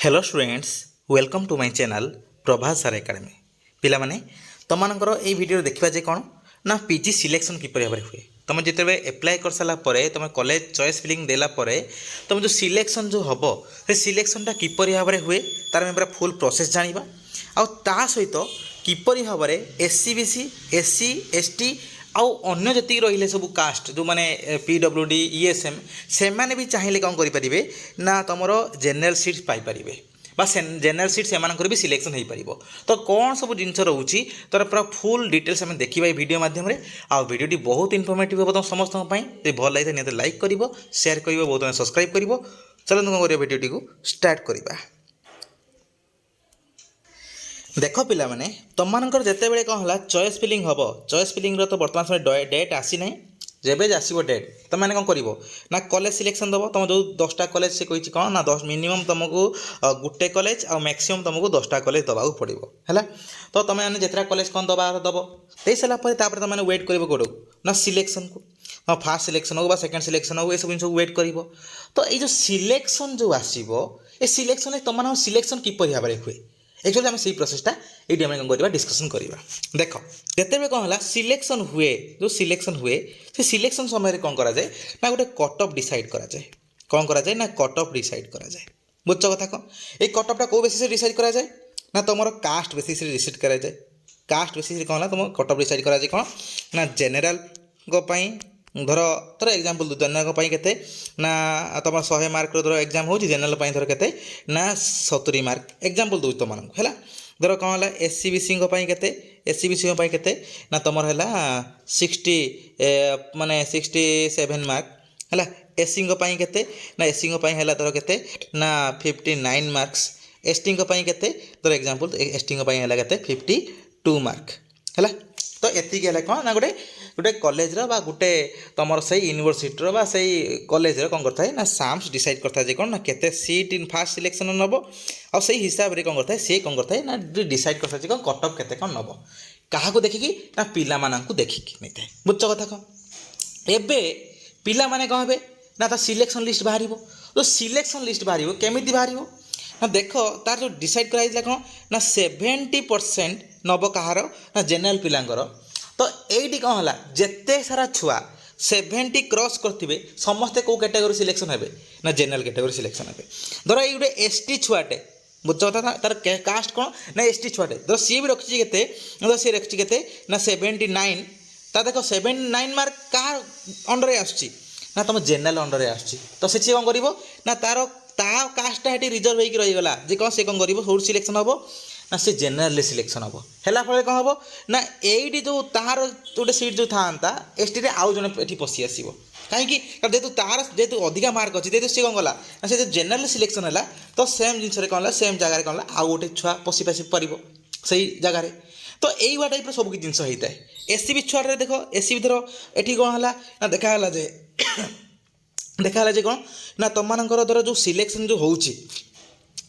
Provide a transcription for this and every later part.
Hello students welcome to my channel Prabhas sir academy पिला माने तुम मानकर ए वीडियो देखा जे कौन ना पीजी सिलेक्शन किपर भाव हुए तुम जिते एप्लाय कर सारा तुम कॉलेज चॉइस फिलिंग देला तुम जो सिलेक्शन जो हम से सिलेक्शनटा किपर भाव हुए तार आम पूरा फुल प्रोसेस जाना आ सहित किपर भाव एससी बीसी एससी एसटी आउ अन्य जी रही सब कास्ट जो मैंने पीडब्ल्यूडी ईएसएम से मैंने भी चाहिए कौन करेंगे ना तुम general seat Piper general seat से भी सिलेक्शन हो पार तो कौन सब जिन रोचे तार पूरा फुल डिटेल्स आम देखा वीडियो मध्यम आ वीडियोटी बहुत इनफर्मेटिव हम तुम समस्त भल लगी निहत लाइक कर सेयार कर बहुत सब्सक्राइब कर चलो कौन कर वीडियोटी को स्टार्ट करवा। देख पिला माने तुम मानकर जिते बड़े कौन है चॉइस फिलिंग हम चॉइस फिलिंग तो बर्तमान समय डेट आसी ना जब आसो डेट तुम मैंने कौन कर ना कॉलेज सिलेक्शन दब तुम जो 10टा कॉलेज से कही कौन ना 10 मिनिमम तुमको गोटे कॉलेज आ मैक्सिमम तुमको 10टा कॉलेज दबा पड़ो है तो तुम मैंने जितना कॉलेज कौन दबा दब दे सारापर तुम वेट कर कौट ना सिलेक्शन को हाँ फास्ट सिलेक्शन हो सेकेंड सिलेक्शन हो सब जिन वेट कर तो ये सिलेक्शन जो आसो ये सिलेक्शन तुम सिलेक्शन किपर भाव हुए एक्चुअली आम से प्रोसेसटा ये कौन करवा डिस्कसन करवा। देख जिते कौन है सिलेक्शन हुए जो सिलेक्शन हुए से सिलेक्शन समय कौन करा जाए ना गोटे कट ऑफ डिसाइड करा जाए कौन करा जाए ना कट ऑफ डिसाइड करा जाए बुझ कथा कौन ये कट ऑफटा कौ बेसिस डिसाइड करा जाए ना तुम कास्ट बेसिस डिसाइड करा जाए कास्ट बेसिस कौन है तुम कट ऑफ डिसाइड करा जाए कौन ना जेनेल धर धर एग्जांपल जेनेल के ना तुम 100 मार्क धर एग्जाम हो जेनेल धर के ना 70 मार्क एग्जांपल दूँ तुम है धर कौन है एससी बीसी के एससी बीसी के ना तुम है 60 माने 67 मार्क है एससी के ना एससी है धर के ना 59 मार्क्स एसटी के धर एग्जांपल एसटी है के 52 मार्क है तो ये कौन ना गोटे गोटे कॉलेज गोटे तुम से यूनिवर्सिटी से कॉलेज कौन करता है ना साम्स डिसाइड करता है कौन ना केते सीट इन फास्ट सिलेक्शन नब आ से हिसाब से कौन करता है सी कौन करता है ना डिसाइड करता है कट ऑफ केते कौन नब क्या देखिकी ना पिला मानू देखिकी नहीं था बुझ कथा कौन एबे पिला माने कौन हे ना तो सिलेक्शन लिस्ट बाहर तो सिलेक्शन लिस्ट बाहर केमी बाहर ना देख तार जो डिसाइड कराई कौन ना 70% नब कहार ना जेनेल पिलांगर तो ये कौन है जिते सारा छुआ 70 क्रॉस करते समस्ते कौ कैटेगोरी सिलेक्शन हे ना जेनेल कैटेगोरी सिलेक्शन हे धर ये गोटे एसटी छुआटे बुझ कथा तार कास्ट कौन ना एसटी छुआटे धर सी भी रखी के सी रखी के ना 79 ता देख 79 मार्क क्या अंडर आसुची ना तुम जेनेल अंडर आसुची तो से कौन कर ना तार कास्टा ये रिजर्व होगी रहीगला जे कौन से कौन कर सिलेक्शन हम ना से जेनेल सिलेक्शन हम है फल कौन हम ना ये जो तार गोटे सीट जो था एसटी रे आउ जने ये पशि आसो कहीं जेहतु तार जेहतु अधिका मार्क अच्छी जेहतु सी कौन गला ना से जेनेल सिलेक्शन है तो सेम जिन कौन सेम जगह कौन आउ गोटे छुआ पशि पासी पार से जगार तो यही टाइप सब जिन होता है एससी भी छुआ देख एससी भी धर ये कौन है ना देखाला जे देखाला जे कौन ना तुम मानकर धर जो सिलेक्शन जो होची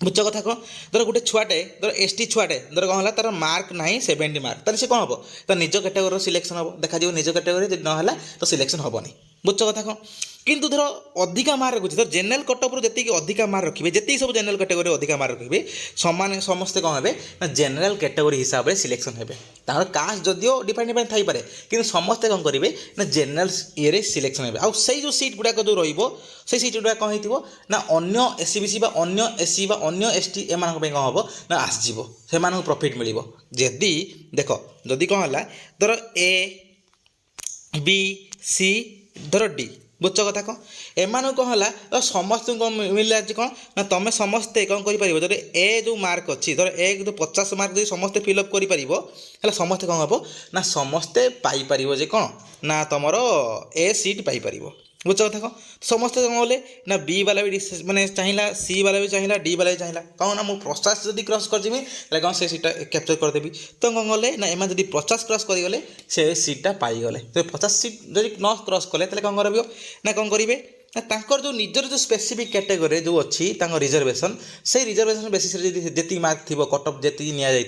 बुझ कथा कौन धर गोटे छुआटे धर एसटी छुआटे धर कौन है तार मार्क ना 70 मार्क तार से कौन हम तो निज कैटेगोरी सिलेक्शन हम देखा निज कैटेगोरी ना तो सिलेक्शन हेनी बुझ कथा कौन किंतु धर अधिका मार्क रखुच्छे धर जेनेल कटअप जी अधिका मार्क रखिए जी सब जेनेल कैटेगोरी अधिका मार्क रखिए सामान समस्ते कौन है ना जेनेल कैटेगोरी हिसाब से सिलेक्शन हे कास्ट जदियो डिफाइन डिफाइन थी पारे कि समस्ते कौन करेंगे ना जेनेल ये सिलेक्शन हे आउ से जो सीट गुड़ाक जो रही सीट गुड़ा कौन हो ना अन्य एससी बीसी अन्य एससी अन्य एसटी एम कौन हम ना आसजिव से प्रॉफिट मिल जदि देख जदि कौन है धर ए बी सी धर डी बुझ कथा कौन एम कौन है समस्त मिलला कौन ना तुम समस्ते कौन कर जब ए जो मार्क अच्छी धर ए जो 50 मार्क जो समस्ते फिलअप कर समस्ते कौन हम ना समस्ते पाइपर जे कौन ना तुम ए सीट पाइपर बुझ कथा कौन समस्ते कौन बोले ना बी वाला भी मैंने चाहिए सी वाला भी चाहिए डी वाला भी चाहिए कौन ना मुझे 50 जब क्रॉस करजीमी कौन से सीटा कैप्चर करदेवी तो कौन गले ना एम जब 50 क्रॉस करगले से सीटा पाईगले तो 50 सीट जब न क्रॉस कले कौन कर ना कौन करेंगे ना तांकर जो निजर जो स्पेसिफिक कैटेगोरी जो अच्छी रिजर्वेशन से रिजर्वेशन बेसिस जी मार्क थी कट ऑफ जी नि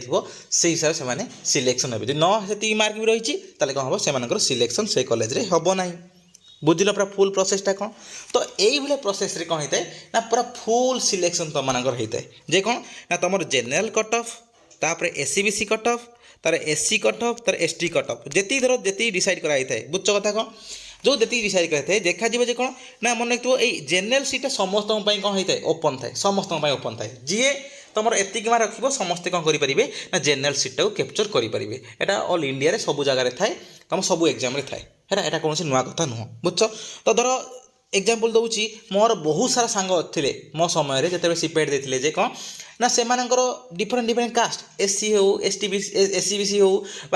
से हिसाब से सिलेक्शन हे न से मार्क भी रही कौन हम से सिलेक्शन से कॉलेज रे हम ना बुझिल पूरा फुल प्रोसेसटा कौन तो यही प्रोसेस रे कौन होता है ना पूरा फुल सिलेक्शन तुम मानकर होता है जे कौन ना तुम जेनेल कट ऑफ तापर एससीबीसी कट ऑफ तार एससी कट ऑफ तार एसटी कट ऑफ जी धर जी डिसाइड कराई था बुझ कथा कौन जो जी डिसाइड कराई देखा जे कौन ना मन रखिए ये जेनेल सीटा समस्त कौन होता है ओपन थाए समस्त ओपन थाए जी तुम एतिक मार्क रखिए समस्ते कौन करेंगे ना जेनेल सीटा को कैप्चर करेंगे यहाँ ऑल इंडिया सब जगार थाए तुम सब एग्जाम थाए है यहाँ कौन नुआ कथा नुह बुझ तो धर एग्जाम्पल दूसरी मोर बहुत सारा सांग थे मो समय जो सीपेट देते जे कौन ना से डिफरेंट डिफरेंट कास्ट एससी हो एससीबीसी हो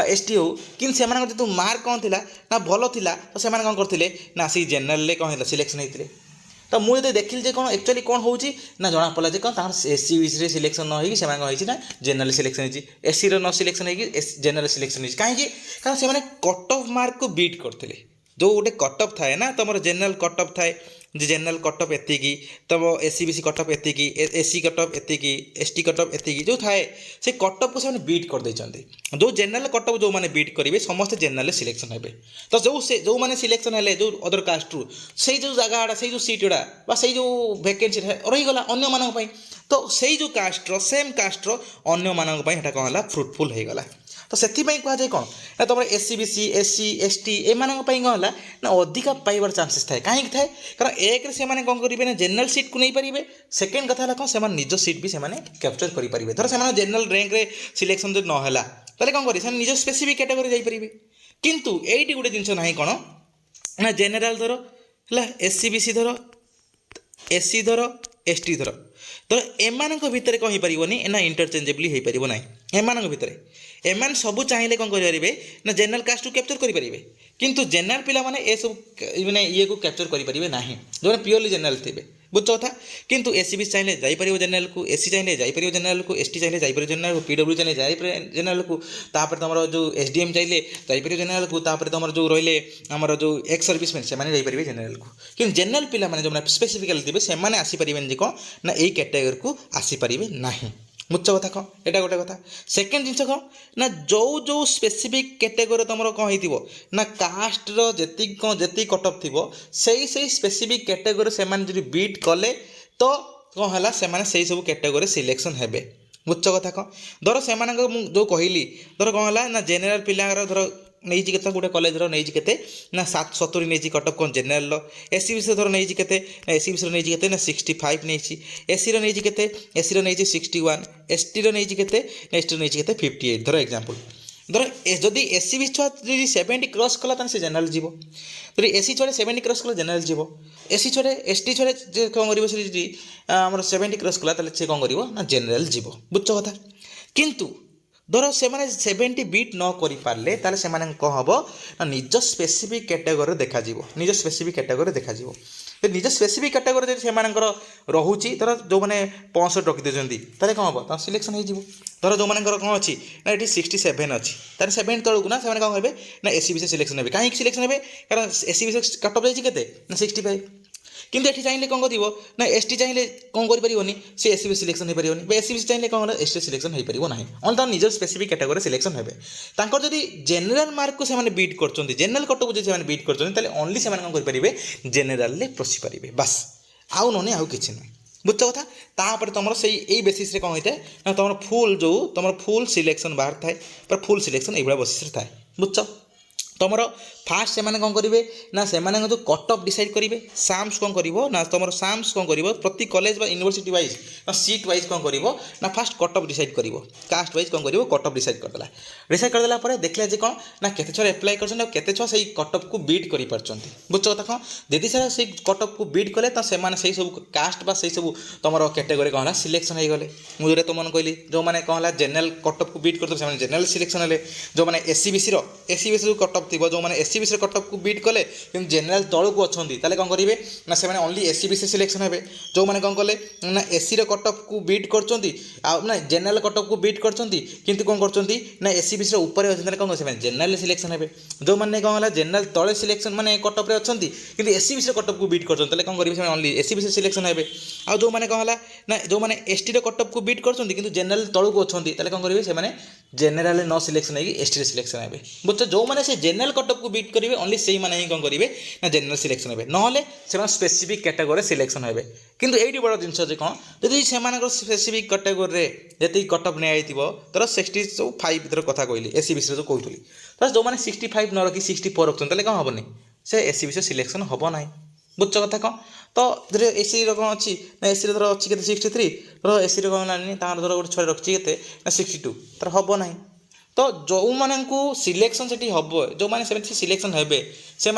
एसटी हो कि जो मार्क कौन थी ना भल था तो से कौन करते ना सी जेनेल कौन है सिलेक्शन होते तो मुझे देखिली जे कौन एक्चुअली कौन हो ना जना पड़ा जे कौन एससीबीसी सिलेक्शन न होगी कौन ना जेनेल सिलेक्शन होती एससी न सिलेक्शन होगी जेनेल सिलेक्शन होती कहीं कारण से कट ऑफ मार्क को बीट करते जो गोटे कट ऑफ थाए ना तुम जेनेल कट ऑफ थाए जेनेल कट ऑफ एतिकी तुम एससीबीसी कट ऑफ एतिकी एससी कट ऑफ एतिकी एसटी कट ऑफ एतिकी जो थाए से कट ऑफ को से बीट कर देते जो जेनेल कट ऑफ जो मैंने बीट करेंगे समस्त जेनेल सिलेक्शन हे तो जो मैंने सिलेक्शन है जो अदर कास्ट रु से जो जगह से जो सीट गुड़ा से जो वैकेंसी रहीगला अन्य मानी तो से जो कास्ट्र सेम कास्ट्र अन्य मानी कौन है फ्रुटफुल होगला तो से कहुए कौन ना तुम एससीबीसी एससी एसटी एम कौन है ना अधिका पाइबार चांसेस थाए कहीं थाए कारण एक से कौन करेंगे ना जेनेल सीट को नहीं पारे सेकेंड कथा है कौन से निज सीट भी से कैप्चर करेंगे धर से जेनेल रैंक रे सिलेक्शन जो नाला ताले कौन करेंगे निज स्पेसिफिक कैटेगरी जाइपारे किंतु ये गोटे जिनस ना कौन ना जेनेल धर है एससीबीसी धर एससी धर एसटी धर तो एम भितर कौन हो पारनी ना इंटरचेंजेबली हो पार ना एम भितर एम सब चाहिए कौन करेंगे ना जेनेल कास्ट को कैप्चर करेंगे किंतु जेनेल पिला माने ए सब माने ये को कैप्चर करेंगे ना जो प्योरली जेनेल थे बुझ कथा किंतु एससीबीसी चाहिए जापर जेनेल को एससी चाहिए जापर जेनेल को एसटी चाहिए जापर जेनेल को पीडब्ल्यू चाहिए जापर जेनेल को तापर तुम जो एसडीएम चाहिए जापर जेनेल को तापर तुम जो रही आमर जो एक्स सर्विसमैन से जापर जेनेल को कि जेनेल पिला माने जो स्पेसिफिकली थे से आसीपारे कौन ना यही कैटेगरी को आसीपारे ना मुझ कथा कौन यहाँ गोटे कथा सेकेंड जिन कौन ना जो जो स्पेसिफिक कैटेगरी तुम कौन हो ना कास्टर जी कौन जी कट ऑफ थी से स्पेसिफिक कैटेगरी से बीट कले तो कौन है से सब कैटेगरी सिलेक्शन हे बुझ कथा कौन धर से जो कहली धर कौन है ना जेनेल पिलार धर नहीं के गोटे कॉलेज नहीं के ना 770 नहीं कट ऑफ कौन जेनेल एससीबीसी धर नहीं के एससीबीसी नहीं के ना 65 नहीं एससी नहीं के एससी नहीं 61 एसटी नहीं के एसटी नहीं के 58 धर एग्जांपल धर जदि एससी छुआ 70 क्रॉस कला से जेनेल जीव तो एससी छुआ 70 क्रॉस कला जेनेल जीव एससी छुआ एसटी छुआ कौन कर 70 क्रॉस कला से कौन कर ना जेनेल जीव बुझ कथा किंतु धर से 70 बीट न कर पारे ताले से कौन हम ना निज स्पेसिफिक कैटेगरी देखा निज स्पेसिफिक कैटेगरी देखा निज स्पेसिफिक कैटेगरी से रोचे धर जो मैंने 65 रखी देते ताले कौन हम सिलेक्शन हो धर जो मैंने कौन अच्छी ना ये 67 अच्छी तार 7 तलू ना से कौन हे ना एससीबीसी सिलेक्शन हे कहीं सिलेक्शन हे कारण एससीबीसी कट ऑफ जाइए ना 65 किंतु ये चाहिए कौन कर ना एसटी चाहिए कौन करें सी एससीबीसी सिलेक्शन हो पारे एससीबीसी चाहिए कौन एसटी सिलेक्शन हो पार ना ऑन तार निज स्पेसिफिक कैटेगरी सिलेक्शन हे जदि जेनेल मार्क को से बीट कर जेनेल कट को जो बीट कर ओनली से कौन करेंगे जेनेल पशि पारे बास आउ ना आउ कि ना बुझ कथा तापर तुम से यही बेसीस कौन होता है ना तुम फुल जो तुम फुल सिलेक्शन बाहर थाए पर फुल सिलेक्शन ये बेसीस थाए बुझ तुम फास्ट से कौन करेंगे ना से जो कट ऑफ डिसाइड करेंगे साम्स कौन कर ना तुम साम्स कौन कर प्रति college university wise seat wise कौन कर ना फास्ट कट ऑफ डिसाइड कर कास्ट वाइज कौन कर कट ऑफ डिसाइड करदेला देखला जे कौन ना केते छुआ एप्लाई कर छुआ से कट ऑफ को बीट कर बुझ कथा कौन यदि सारा से कट ऑफ को बीट कले तो से सब कास्ट बा से सब तुम कैटेगरी कौन है सिलेक्शन हो गले मुझे तुम कहली जो मैंने कौन है जेनेल कट ऑफ को बीट कर जेनेल सिलेक्शन है जो मैंने एससीबीसी कट ऑफ थी जो मैंने एससीबीसी कट ऑफ को बीट कले कि जेनेल तलू को अच्छा ताले कौन करेंगे ना से ओनली एससीबीसी सिलेक्शन हे जो मैंने कौन कले ना एससी कट ऑफ को बीट कर ना जेनेल कट ऑफ को बीट कर कौन कर ना एससीबीसी ऊपर अच्छे कौन कर जेनेल सिलेक्शन हे जो मैंने कौन है जेनेल तले सिलेक्शन मैंने कट ऑफ अच्छा कि एससीबीसी कट ऑफ को बीट कर कौन करेंगे ओनली एससीबीसी सिलेक्शन हे जो मैंने कौन है ना जो मैंने एसटी कट ऑफ को बीट कर जेनेल तलू को अच्छा कौन करेंगे जेनेल न सिलेक्शन होगी एसटी रे सिलेक्शन हे बुझ जो मैंने से जेनेल कटअप को बीट करेंगे ओनली से मैंने ही कौन करेंगे ना जेनेल सिलेक्शन हे ना स्पेसिफिक कैटेगोरी सिलेक्शन हे किंतु ये बड़ जिन कौन जदि से स्पेसिफिक कैटेगोरी जी कटअप नहीं तर 65 भर कथा कहली एसी विषय जो कहली तो जो मैंने 65 न रखी 64 रखते कौन हेनी से एसी विषय सिलेक्शन हम ना बुझ कथा कौन तो धर एसी कौन अच्छी ना एसी धर अच्छी के 63 धर एसी कौन है धर गोटे छुआ रखी के 62 तर हम ना तो जो मानू सिलेक्शन से हम जो मैंने सिलेक्शन हे से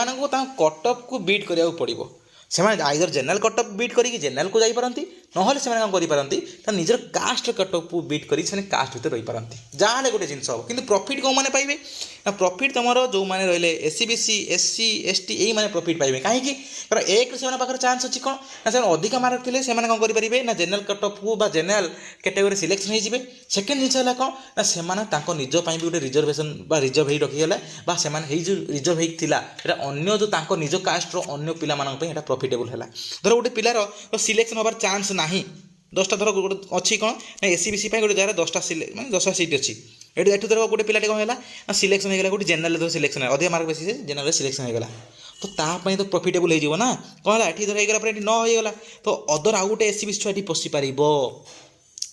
कटअप को बीट करा पड़ो से आइदर जेनेल कटअप बीट करी जेनेल को जापारती ना से कौन कर निजर कास्ट कटअप को बीट कर कास्ट भर रही पारती जहाँ गोटे जिन हम कि प्रॉफिट कौन मैंने पाइबे ना प्रॉफिट तुम जो मैंने रही एससी बीसी एससी एसटी यही मैंने प्रॉफिट पाइबे कहीं कारण एक से चांस अच्छी कौन ना से अधिक मार्क थे से कौन करेंगे ना जेनेल कटअप को जेनेल कैटेगोरी सिलेक्शन हो सेकेंड जिन है कौन ना से निज भी गोटे रिजर्वेशन रिजर्व हो रखीगला से जो रिजर्व होता अन्य जो निज कास्टर अन्य पिला प्रॉफिटेबल है धर गोटे पिलार सिलेक्शन होबार चांस ना 10टा धर गोटे अच्छी कौन ना एसी बीसी गोटे जगह 10टा मैं 10टा सीट अच्छी ये धर गोटे पिलाटे कौन है सिलेक्शन होगा गोटे जेनेल धर सिलेक्शन है अधिक मार्क बेसी जेनेल सिलेक्शन होगा तो तापाई तो प्रॉफिटेबल हो कौन है ये धर होगा ये न होगा तो अदर आउ गोटे एसी बीसी छुआ पशि पार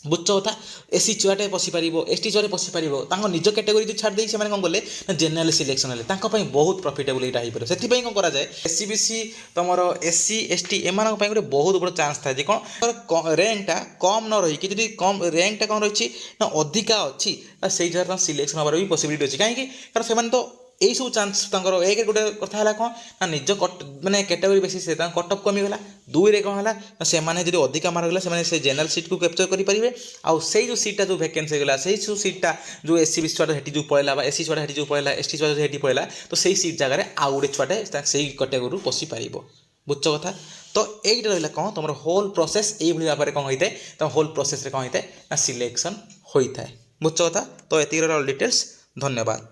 बुझ कथा एसी छुआटे पशिपार एसटी छुआ पशिपार निज कैटेगोरी जो छाड़ से कौन कले ना जेनेल सिलेक्शन है बहुत प्रॉफिटेबल यहाँ हो पारे से कौन कराए एससी बीसी तुम एससी एसटी एम गोटे बहुत बड़ा चांस थाए कौन रैंकटा कम न रही कि कम रैंकटा कौन रही ना अधिका अच्छी से जगह सिलेक्शन हमार भी पसिबिलिटी अच्छी कहीं कारण से तो यही सब चांस एक गोटे कथा है कौन ना निज माने कैटेगोरी बेसिस कटअप कमीगला 2 रे कौन है से जो अधिक मार्क गला से जेनेल सीट को कैप्चर करेंगे आउ से जो सीटा जो वैकेंसी गला से जो सीटा जो एससी बीसी छुआ जो पड़ेगा एससी छुआ जो पड़ेगा एसटी छुआ जो पड़ेगा तो सही सीट जगह आउ गोटे छुआटे से कैटेगोरी पशि पार बुझ कथा तो यही रहा कौन तुम होल प्रोसेस ये भाव में कौन होता है तुम होल प्रोसेस कौन होता है ना सिलेक्शन होता है बुझ कथा तो ये डिटेल्स धन्यवाद।